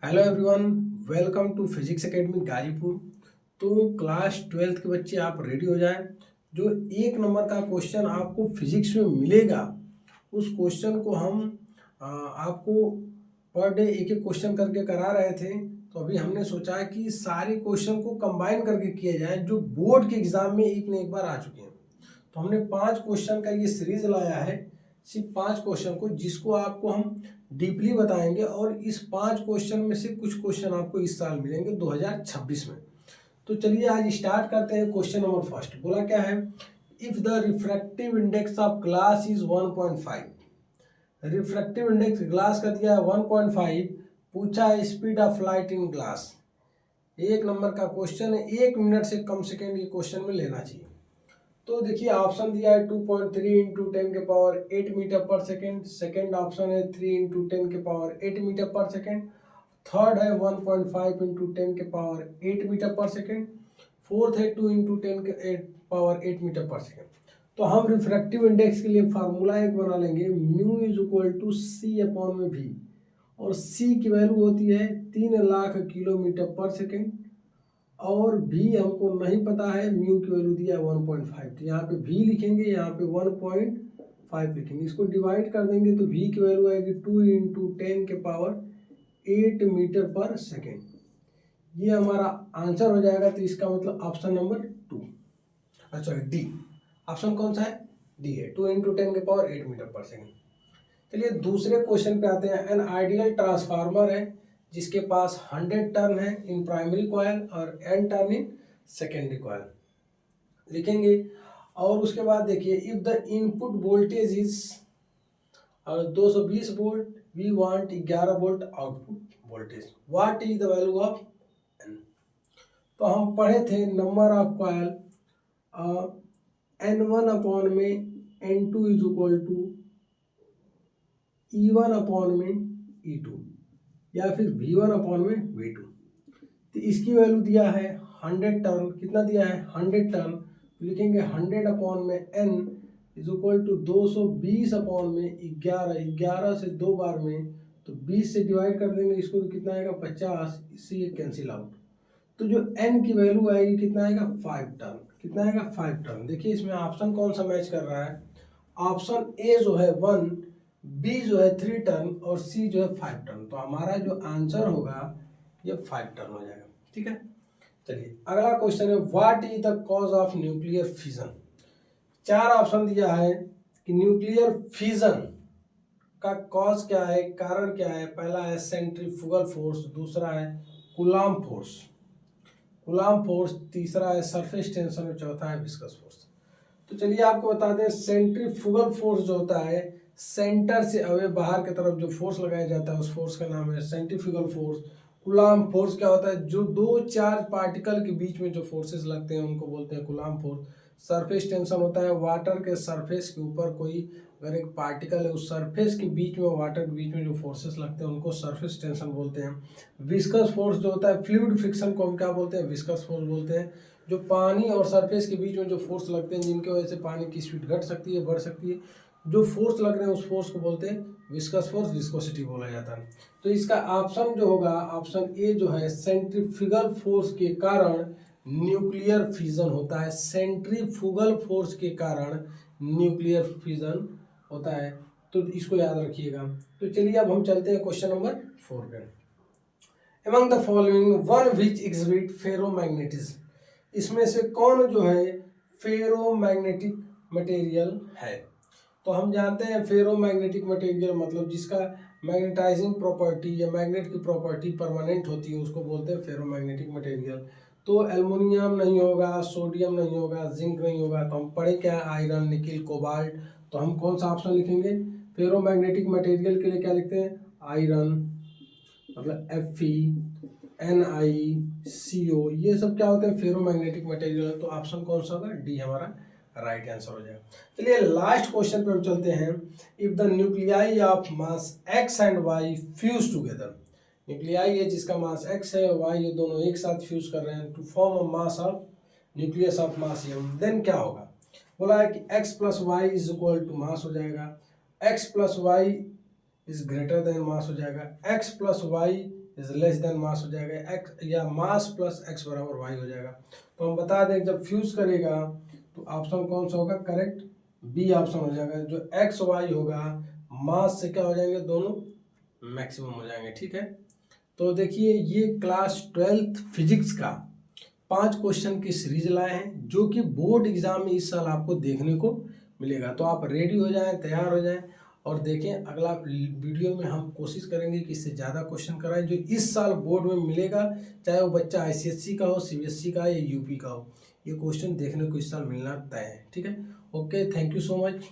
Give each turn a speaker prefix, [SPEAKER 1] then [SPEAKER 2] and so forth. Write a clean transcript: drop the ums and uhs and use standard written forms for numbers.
[SPEAKER 1] Hello everyone, welcome to physics academy Ghazipur. तो class 12th के बच्चे आप रेडी हो जाएं। जो 1 नंबर का क्वेश्चन आपको फिजिक्स में मिलेगा उस क्वेश्चन को हम आपको पर डे एक एक क्वेश्चन करके करा रहे थे। तो अभी हमने सोचा कि सारे क्वेश्चन को कंबाइन करके किया जाए जो बोर्ड के एग्जाम में एक न एक बार आ चुके हैं। तो हमने 5 क्वेश्चन का ये सीरीज लाया है, सिर्फ 5 क्वेश्चन को, जिसको आपको हम डीपली बताएंगे। और इस 5 क्वेश्चन में से कुछ क्वेश्चन आपको इस साल मिलेंगे 2026 में। तो चलिए आज स्टार्ट करते हैं। क्वेश्चन नंबर फर्स्ट बोला क्या है, if the refractive index of glass is 1.5। Refractive index glass का दिया है 1.5। पूछा है speed of light in glass. 1 number का क्वेश्चन है, 1 मिनट से कम सेकेंड ये क्वेश्चन में लेना चाहिए। तो देखिए ऑप्शन दिया है 2.3 इंटू 10⁸ मीटर पर सेकेंड। सेकेंड ऑप्शन है 3 इंटू 10⁸ मीटर पर सेकेंड। थर्ड है 1.5 इंटू 10⁸ मीटर पर सेकेंड। फोर्थ है 2 इंटू 10⁸ मीटर पर सेकेंड। तो हम रिफ्रैक्टिव इंडेक्स के लिए फार्मूला एक बना लेंगे, mu is equal to C upon में भी। और सी की वैल्यू होती है 3 लाख किलोमीटर पर सेकेंड। और भी हमको नहीं पता है, म्यू की वैल्यू दिया है 1.5। तो यहाँ पे भी लिखेंगे, यहाँ पे 1.5 लिखेंगे। इसको डिवाइड कर देंगे तो भी की वैल्यू आएगी 2 इंटू 10⁸ मीटर पर सेकेंड। ये हमारा आंसर हो जाएगा। तो इसका मतलब ऑप्शन नंबर 2, अच्छा डी। ऑप्शन कौन सा है? डी है, 2 इंटू 10⁸ मीटर पर सेकेंड। चलिए दूसरे क्वेश्चन पे आते हैं। एन आइडियल ट्रांसफार्मर है जिसके पास 100 टर्न है इन प्राइमरी कॉयल और n turn in secondary coil लिखेंगे। और उसके बाद देखिए, if the input voltage is 220 volt, we want 11 volt output voltage, what is the value of n। तो हम पढ़े थे number of coil n1 upon में n2 is equal to E1 upon में E2 या फिर V1 अपॉन में V2। तो इसकी वैल्यू दिया है 100 टर्न। कितना दिया है? 100 टर्न। तो लिखेंगे 100 अपॉन में n is equal to 220 upon में 11 से 2 बार में, तो 20 से डिवाइड कर देंगे इसको, तो कितना आएगा? 50। इससे ये कैंसिल आउट। तो जो n की वैल्यू आएगी कितना आएगा? 5 टर्न। कितना आएगा? 5 टर्न। देखिए इसमें ऑप्शन कौन सा मैच कर रहा है? ऑप्शन ए जो है 1, बी जो है 3 टर्न और सी जो है 5 टर्न। तो हमारा जो आंसर होगा ये 5 टर्न हो जाएगा। ठीक है, चलिए अगला क्वेश्चन है, what is the cause of nuclear fission. 4 option दिया है कि न्यूक्लियर फिजन का कॉज क्या है, कारण क्या है। पहला है सेंट्रीफ्यूगल फोर्स, दूसरा है कूलाम्ब फोर्स, तीसरा है सरफेस टेंशन और चौथा है विस्कस फोर्स। तो चलिए आपको बता दें, सेंट्रीफ्यूगल फोर्स जो होता है, सेंटर से अवे बाहर की तरफ जो फोर्स लगाया जाता है उस फोर्स का नाम है सेंट्रीफ्यूगल फोर्स। कूलाम्ब फोर्स क्या होता है? जो 2 चार्ज पार्टिकल के बीच में जो फोर्सेस लगते हैं उनको बोलते हैं कूलाम्ब फोर्स। सरफेस टेंशन होता है वाटर के सरफेस के ऊपर कोई अगर एक पार्टिकल है उस सरफेस के बीच में, वाटर के बीच में जो फोर्सेस लगते हैं उनको सरफेस टेंशन बोलते हैं। विस्कस फोर्स जो होता है, फ्लूइड फ्रिक्शन को हम क्या बोलते हैं? विस्कस फोर्स बोलते हैं। जो पानी और सरफेस के बीच में जो फोर्स लगते हैं जिनकी वजह से पानी की स्पीड घट सकती है, बढ़ सकती है, जो फोर्स लग रहे हैं उस फोर्स को बोलते हैं विस्कस फोर्स, विस्कोसिटी बोला जाता है। तो इसका ऑप्शन जो होगा, ऑप्शन ए जो है, सेंट्रीफ्यूगल फोर्स के कारण न्यूक्लियर फिजन होता है। सेंट्रीफ्यूगल फोर्स के कारण न्यूक्लियर फिजन होता है, तो इसको याद रखिएगा। तो चलिए अब हम चलते हैं क्वेश्चन नंबर 4 पे। Among the following one which exhibit ferromagnetism, इसमें से कौन जो है फेरोमैग्नेटिक मटेरियल है। तो हम जानते हैं फेरोमैग्नेटिक मटेरियल मतलब जिसका मैग्नेटाइजिंग प्रॉपर्टी या मैग्नेट की प्रॉपर्टी परमानेंट होती है उसको बोलते हैं फेरोमैग्नेटिक मटेरियल। तो एल्युमिनियम नहीं होगा, सोडियम नहीं होगा, जिंक नहीं होगा। तो हम पढ़े क्या? Iron, nickel, cobalt. तो हम कौन सा ऑप्शन लिखेंगे? फेरोमैग्नेटिक मटेरियल के लिए क्या लिखते हैं? आयरन मतलब FeNiCO, ये सब क्या होते हैं? Ferromagnetic material. तो ऑप्शन कौन सा होगा? डी हमारा राइट आंसर हो जाएगा। चलिए लास्ट क्वेश्चन पे हम चलते हैं। If the nuclei of mass x and y fuse together, nuclei है जिसका मास x है y, ये दोनों एक साथ फ्यूज कर रहे हैं to form a mass of nucleus of mass m, then क्या होगा? बोला है कि x plus Y is equal to mass हो जाएगा, x plus Y is greater than mass हो जाएगा, x plus Y is less than mass हो जाएगा एक्स, या मास प्लस एक्स बराबर वाई हो जाएगा। तो हम बता दें जब फ्यूज करेगा तो ऑप्शन कौन सा होगा करेक्ट, बी ऑप्शन हो जाएगा। जो एक्स वाई होगा मास से क्या हो जाएंगे, दोनों मैक्सिमम हो जाएंगे। ठीक है, तो देखिए ये क्लास 12th फिजिक्स का 5 क्वेश्चन की सीरीज लाए हैं जो कि बोर्ड एग्जाम में इस साल आपको देखने को मिलेगा। तो आप रेडी हो जाएं, तैयार हो जाएं और देखें अगला वीडियो में हम कोशिश करेंगे कि इससे ज़्यादा क्वेश्चन कराएं जो इस साल बोर्ड में मिलेगा, चाहे वो बच्चा आईसीएससी का हो, सीबीएसई का या यूपी का हो। ये क्वेश्चन देखने को इस साल मिलना तय है। ठीक है, okay, thank you so much.